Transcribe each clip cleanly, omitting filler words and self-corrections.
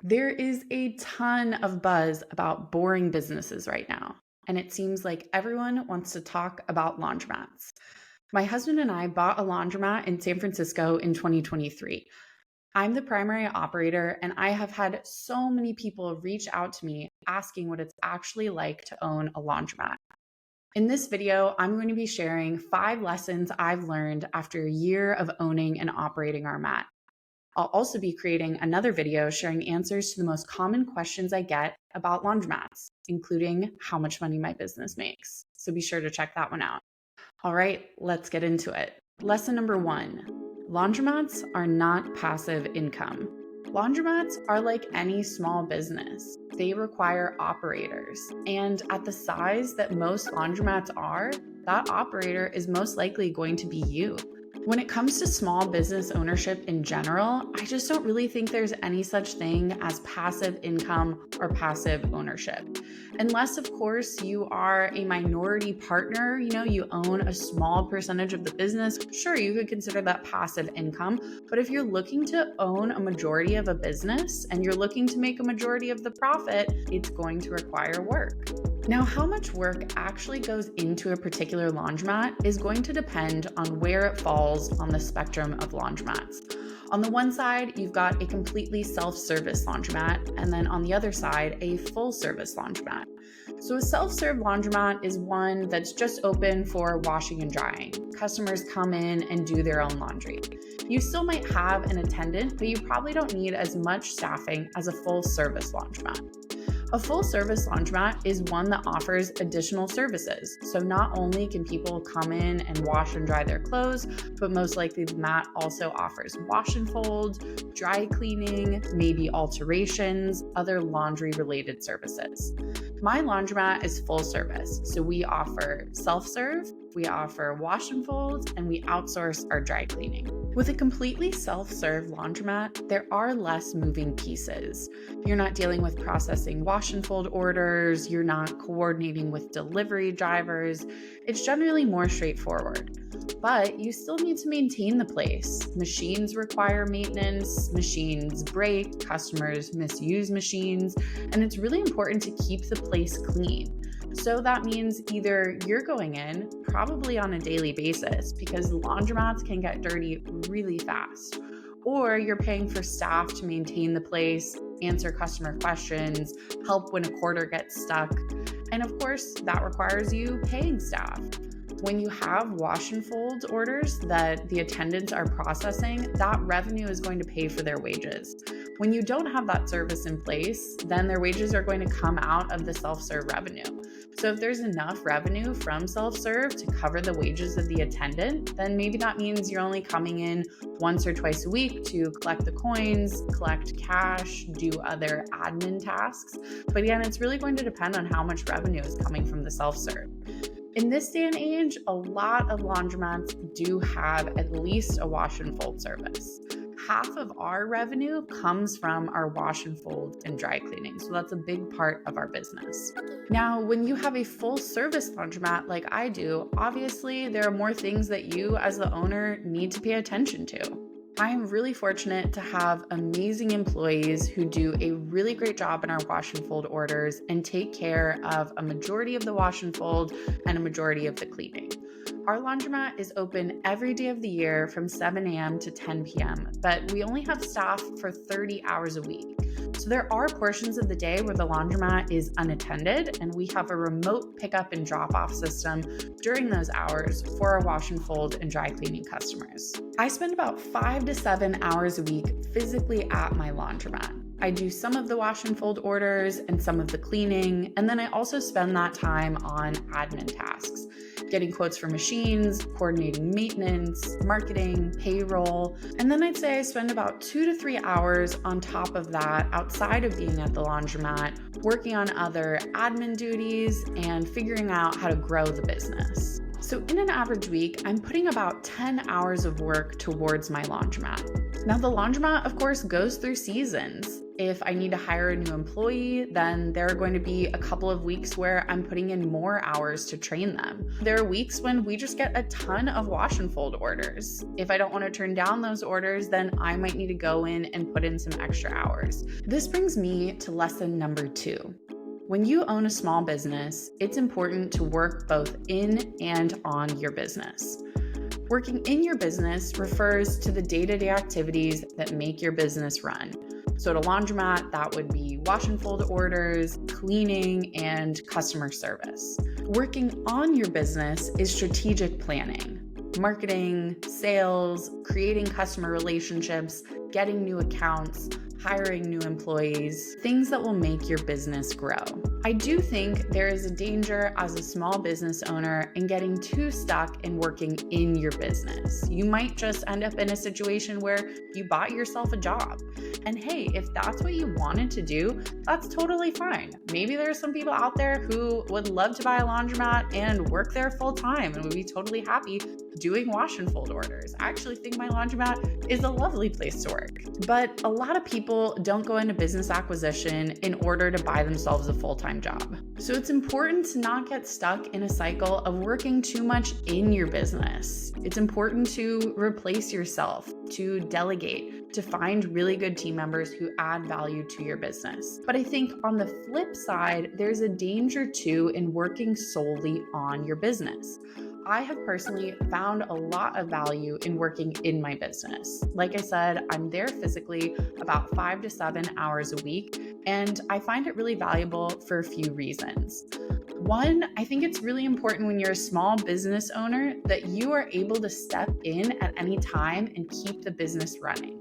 There is a ton of buzz about boring businesses right now, and it seems like everyone wants to talk about laundromats. My husband and I bought a laundromat in San Francisco in 2023. I'm the primary operator, and I have had so many people reach out to me asking what it's actually like to own a laundromat. In this video, I'm going to be sharing 5 lessons I've learned after a year of owning and operating our mat. I'll also be creating another video sharing answers to the most common questions I get about laundromats, including how much money my business makes. So be sure to check that one out. All right, let's get into it. Lesson number 1, laundromats are not passive income. Laundromats are like any small business. They require operators. And at the size that most laundromats are, that operator is most likely going to be you. When it comes to small business ownership in general, I just don't really think there's any such thing as passive income or passive ownership. Unless, of course, you are a minority partner, you own a small percentage of the business, sure, you could consider that passive income. But if you're looking to own a majority of a business and you're looking to make a majority of the profit, it's going to require work. Now, how much work actually goes into a particular laundromat is going to depend on where it falls on the spectrum of laundromats. On the one side, you've got a completely self-service laundromat, and then on the other side, a full-service laundromat. So a self-serve laundromat is one that's just open for washing and drying. Customers come in and do their own laundry. You still might have an attendant, but you probably don't need as much staffing as a full-service laundromat. A full-service laundromat is one that offers additional services. So not only can people come in and wash and dry their clothes, but most likely the mat also offers wash and fold, dry cleaning, maybe alterations, other laundry-related services. My laundromat is full service, so we offer self-serve, we offer wash and fold, and we outsource our dry cleaning. With a completely self-serve laundromat, there are less moving pieces. You're not dealing with processing wash and fold orders, you're not coordinating with delivery drivers. It's generally more straightforward. But you still need to maintain the place. Machines require maintenance, machines break, customers misuse machines, and it's really important to keep the place clean. So that means either you're going in, probably on a daily basis, because laundromats can get dirty really fast, or you're paying for staff to maintain the place, answer customer questions, help when a quarter gets stuck. And of course, that requires you paying staff. When you have wash and fold orders that the attendants are processing, that revenue is going to pay for their wages. When you don't have that service in place, then their wages are going to come out of the self-serve revenue. So if there's enough revenue from self-serve to cover the wages of the attendant, then maybe that means you're only coming in once or twice a week to collect the coins, collect cash, do other admin tasks. But again, it's really going to depend on how much revenue is coming from the self-serve. In this day and age, a lot of laundromats do have at least a wash and fold service. Half of our revenue comes from our wash and fold and dry cleaning, so that's a big part of our business. Now, when you have a full service laundromat like I do, obviously there are more things that you as the owner need to pay attention to. I am really fortunate to have amazing employees who do a really great job in our wash and fold orders and take care of a majority of the wash and fold and a majority of the cleaning. Our laundromat is open every day of the year from 7 a.m. to 10 p.m., but we only have staff for 30 hours a week. So there are portions of the day where the laundromat is unattended, and we have a remote pickup and drop-off system during those hours for our wash and fold and dry cleaning customers. I spend about 5 to 7 hours a week physically at my laundromat. I do some of the wash and fold orders and some of the cleaning, and then I also spend that time on admin tasks, getting quotes for machines, coordinating maintenance, marketing, payroll. And then I'd say I spend about 2 to 3 hours on top of that outside of being at the laundromat, working on other admin duties and figuring out how to grow the business. So in an average week, I'm putting about 10 hours of work towards my laundromat. Now, the laundromat, of course, goes through seasons. If I need to hire a new employee, then there are going to be a couple of weeks where I'm putting in more hours to train them. There are weeks when we just get a ton of wash and fold orders. If I don't want to turn down those orders, then I might need to go in and put in some extra hours. This brings me to lesson number 2. When you own a small business, it's important to work both in and on your business. Working in your business refers to the day-to-day activities that make your business run. So at a laundromat, that would be wash and fold orders, cleaning, and customer service. Working on your business is strategic planning. Marketing, sales, creating customer relationships, getting new accounts, hiring new employees, things that will make your business grow. I do think there is a danger as a small business owner in getting too stuck in working in your business. You might just end up in a situation where you bought yourself a job. And hey, if that's what you wanted to do, that's totally fine. Maybe there are some people out there who would love to buy a laundromat and work there full time and would be totally happy doing wash and fold orders. I actually think my laundromat is a lovely place to work. But a lot of people don't go into business acquisition in order to buy themselves a full-time job. So it's important to not get stuck in a cycle of working too much in your business. It's important to replace yourself, to delegate, to find really good team members who add value to your business. But I think on the flip side, there's a danger too in working solely on your business. I have personally found a lot of value in working in my business. Like I said, I'm there physically about 5 to 7 hours a week, and I find it really valuable for a few reasons. One, I think it's really important when you're a small business owner that you are able to step in at any time and keep the business running.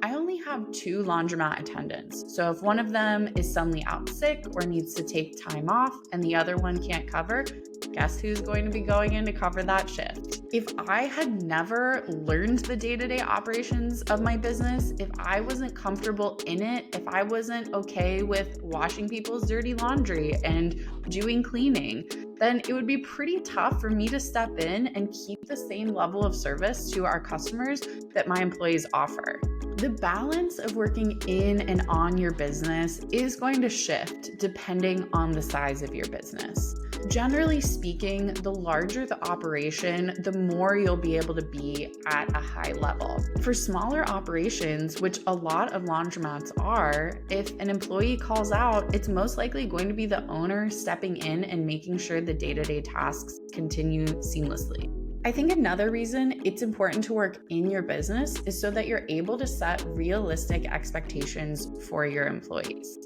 I only have 2 laundromat attendants, so if one of them is suddenly out sick or needs to take time off and the other one can't cover, guess who's going to be going in to cover that shift? If I had never learned the day-to-day operations of my business, if I wasn't comfortable in it, if I wasn't okay with washing people's dirty laundry and doing cleaning, then it would be pretty tough for me to step in and keep the same level of service to our customers that my employees offer. The balance of working in and on your business is going to shift depending on the size of your business. Generally speaking, the larger the operation, the more you'll be able to be at a high level. For smaller operations, which a lot of laundromats are, if an employee calls out, it's most likely going to be the owner stepping in and making sure the day-to-day tasks continue seamlessly. I think another reason it's important to work in your business is so that you're able to set realistic expectations for your employees.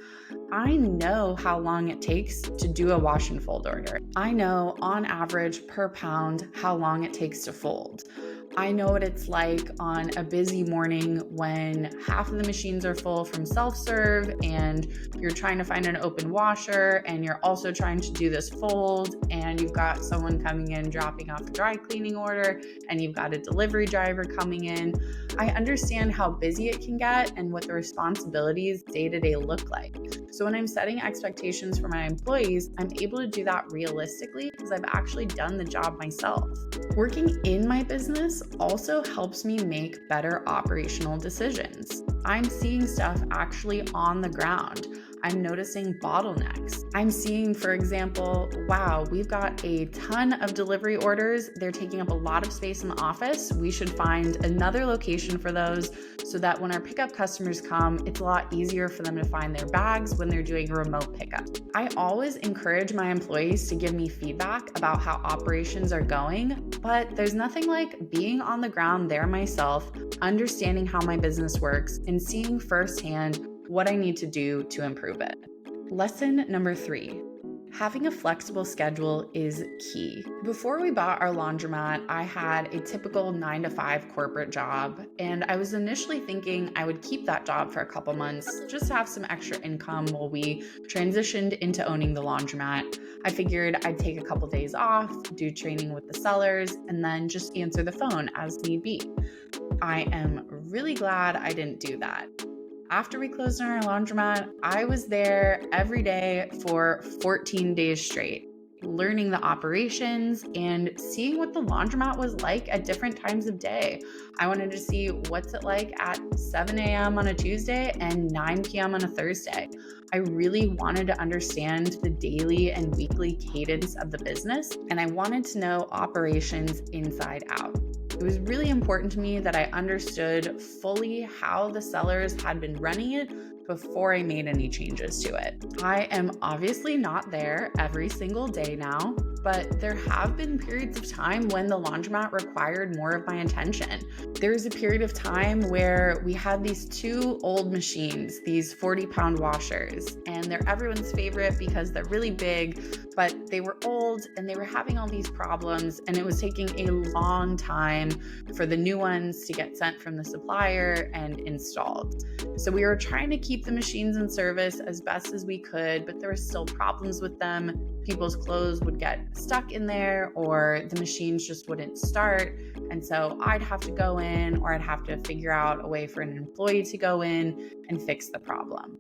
I know how long it takes to do a wash and fold order. I know on average per pound how long it takes to fold. I know what it's like on a busy morning when half of the machines are full from self-serve and you're trying to find an open washer and you're also trying to do this fold and you've got someone coming in dropping off a dry cleaning order and you've got a delivery driver coming in. I understand how busy it can get and what the responsibilities day-to-day look like. So when I'm setting expectations for my employees, I'm able to do that realistically because I've actually done the job myself. Working in my business also helps me make better operational decisions. I'm seeing stuff actually on the ground. I'm noticing bottlenecks. I'm seeing, for example, wow, we've got a ton of delivery orders. They're taking up a lot of space in the office. We should find another location for those so that when our pickup customers come, it's a lot easier for them to find their bags when they're doing a remote pickup. I always encourage my employees to give me feedback about how operations are going, but there's nothing like being on the ground there myself, understanding how my business works, and seeing firsthand what I need to do to improve it. Lesson number 3. Having a flexible schedule is key. Before we bought our laundromat, I had a typical 9-to-5 corporate job, and I was initially thinking I would keep that job for a couple months just to have some extra income while we transitioned into owning the laundromat. I figured I'd take a couple days off, do training with the sellers, and then just answer the phone as need be. I am really glad I didn't do that. After we closed on our laundromat, I was there every day for 14 days straight. learning the operations, and seeing what the laundromat was like at different times of day. I wanted to see what's it like at 7 a.m. on a Tuesday and 9 p.m. on a Thursday. I really wanted to understand the daily and weekly cadence of the business, and I wanted to know operations inside out. It was really important to me that I understood fully how the sellers had been running it before I made any changes to it. I am obviously not there every single day now, but there have been periods of time when the laundromat required more of my attention. There was a period of time where we had these two old machines, these 40-pound washers, and they're everyone's favorite because they're really big, but they were old and they were having all these problems, and it was taking a long time for the new ones to get sent from the supplier and installed. So we were trying to keep the machines in service as best as we could, but there were still problems with them. People's clothes would get stuck in there, or the machines just wouldn't start. And so I'd have to go in, or I'd have to figure out a way for an employee to go in and fix the problem.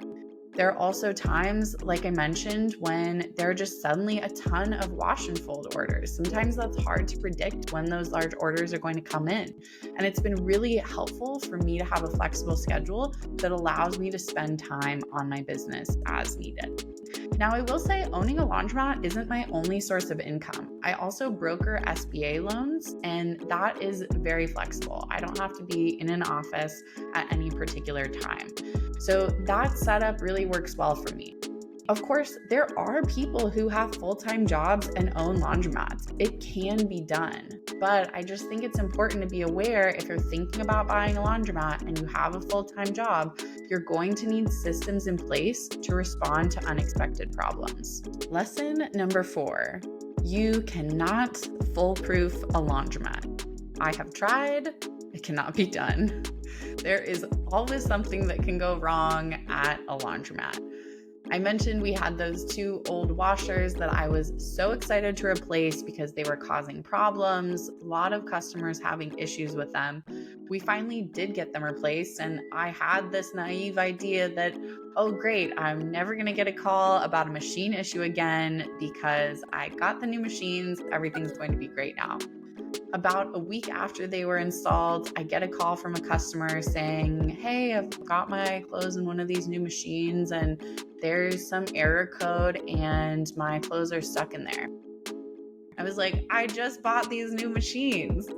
There are also times, like I mentioned, when there are just suddenly a ton of wash and fold orders. Sometimes that's hard to predict when those large orders are going to come in. And it's been really helpful for me to have a flexible schedule that allows me to spend time on my business as needed. Now, I will say owning a laundromat isn't my only source of income. I also broker SBA loans, and that is very flexible. I don't have to be in an office at any particular time. So that setup really works well for me. Of course, there are people who have full-time jobs and own laundromats. It can be done, but I just think it's important to be aware if you're thinking about buying a laundromat and you have a full-time job, you're going to need systems in place to respond to unexpected problems. Lesson number 4, you cannot foolproof a laundromat. I have tried, it cannot be done. There is always something that can go wrong at a laundromat. I mentioned we had those two old washers that I was so excited to replace because they were causing problems, a lot of customers having issues with them. We finally did get them replaced, and I had this naive idea that, oh great, I'm never going to get a call about a machine issue again because I got the new machines, everything's going to be great now. About a week after they were installed, I get a call from a customer saying, hey, I've got my clothes in one of these new machines and there's some error code and my clothes are stuck in there. I was like, I just bought these new machines.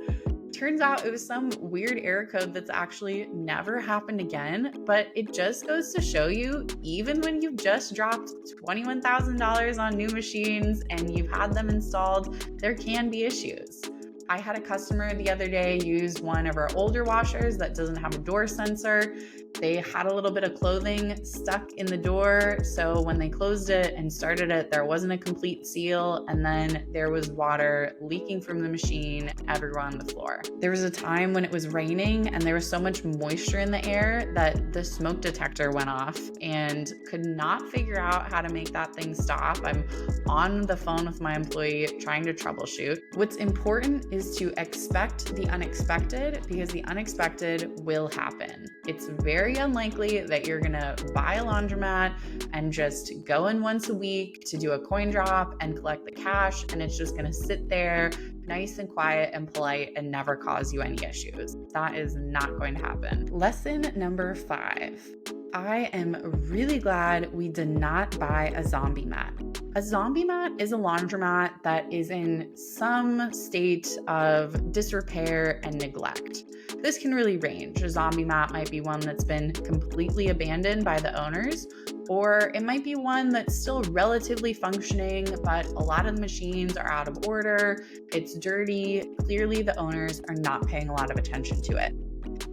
Turns out it was some weird error code that's actually never happened again, but it just goes to show you, even when you've just dropped $21,000 on new machines and you've had them installed, there can be issues. I had a customer the other day use one of our older washers that doesn't have a door sensor. They had a little bit of clothing stuck in the door, so when they closed it and started it, there wasn't a complete seal, and then there was water leaking from the machine everywhere on the floor. There was a time when it was raining and there was so much moisture in the air that the smoke detector went off and could not figure out how to make that thing stop. I'm on the phone with my employee trying to troubleshoot. What's important is to expect the unexpected, because the unexpected will happen. It's very unlikely that you're gonna buy a laundromat and just go in once a week to do a coin drop and collect the cash, and it's just gonna sit there nice and quiet and polite and never cause you any issues. That is not going to happen. Lesson number 5. I am really glad we did not buy a zombie mat. A zombie mat is a laundromat that is in some state of disrepair and neglect. This can really range. A zombie mat might be one that's been completely abandoned by the owners, or it might be one that's still relatively functioning, but a lot of the machines are out of order, it's dirty, clearly the owners are not paying a lot of attention to it.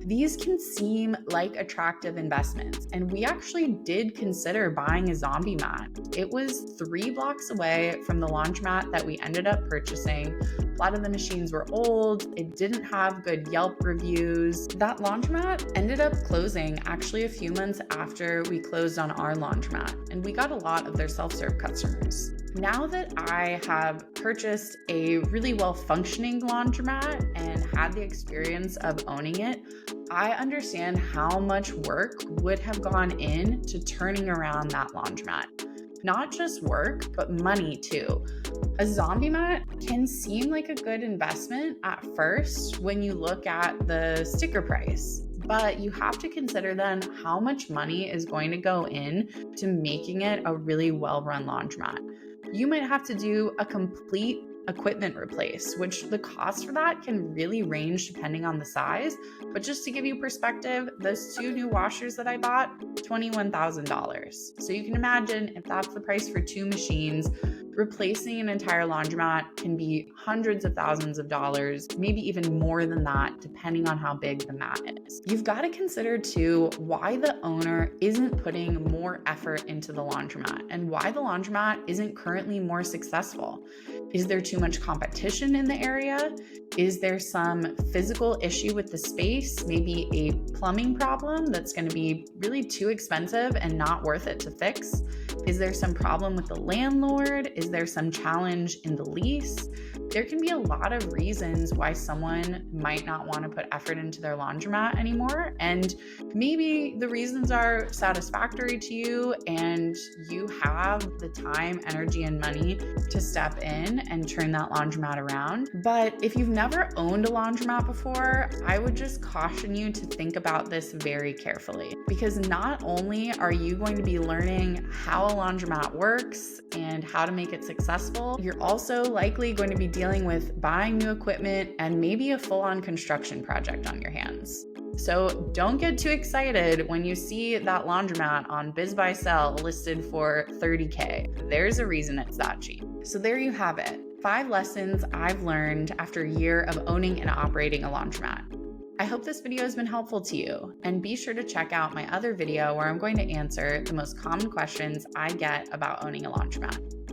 These can seem like attractive investments, and we actually did consider buying a zombie mat. It was 3 blocks away from the laundromat that we ended up purchasing. A lot of the machines were old, it didn't have good Yelp reviews. That laundromat ended up closing actually a few months after we closed on our laundromat, and we got a lot of their self-serve customers. Now that I have purchased a really well-functioning laundromat and had the experience of owning it, I understand how much work would have gone into turning around that laundromat. not just work, but money too. A zombie mat can seem like a good investment at first when you look at the sticker price, but you have to consider then how much money is going to go in to making it a really well-run laundromat. You might have to do a complete equipment replace, which the cost for that can really range depending on the size. But just to give you perspective, those 2 new washers that I bought, $21,000. So you can imagine if that's the price for 2 machines, replacing an entire laundromat can be hundreds of thousands of dollars, maybe even more than that, depending on how big the mat is. You've got to consider too why the owner isn't putting more effort into the laundromat and why the laundromat isn't currently more successful. Is there too much competition in the area? Is there some physical issue with the space? Maybe a plumbing problem that's going to be really too expensive and not worth it to fix? Is there some problem with the landlord? Is there some challenge in the lease? There can be a lot of reasons why someone might not want to put effort into their laundromat anymore. And maybe the reasons are satisfactory to you and you have the time, energy, and money to step in and turn that laundromat around. But if you've never owned a laundromat before, I would just caution you to think about this very carefully, because not only are you going to be learning how a laundromat works and how to make it successful, you're also likely going to be dealing with buying new equipment and maybe a full-on construction project on your hands. So don't get too excited when you see that laundromat on BizBuySell listed for $30K. There's a reason it's that cheap. So there you have it. 5 lessons I've learned after a year of owning and operating a laundromat. I hope this video has been helpful to you, and be sure to check out my other video where I'm going to answer the most common questions I get about owning a laundromat.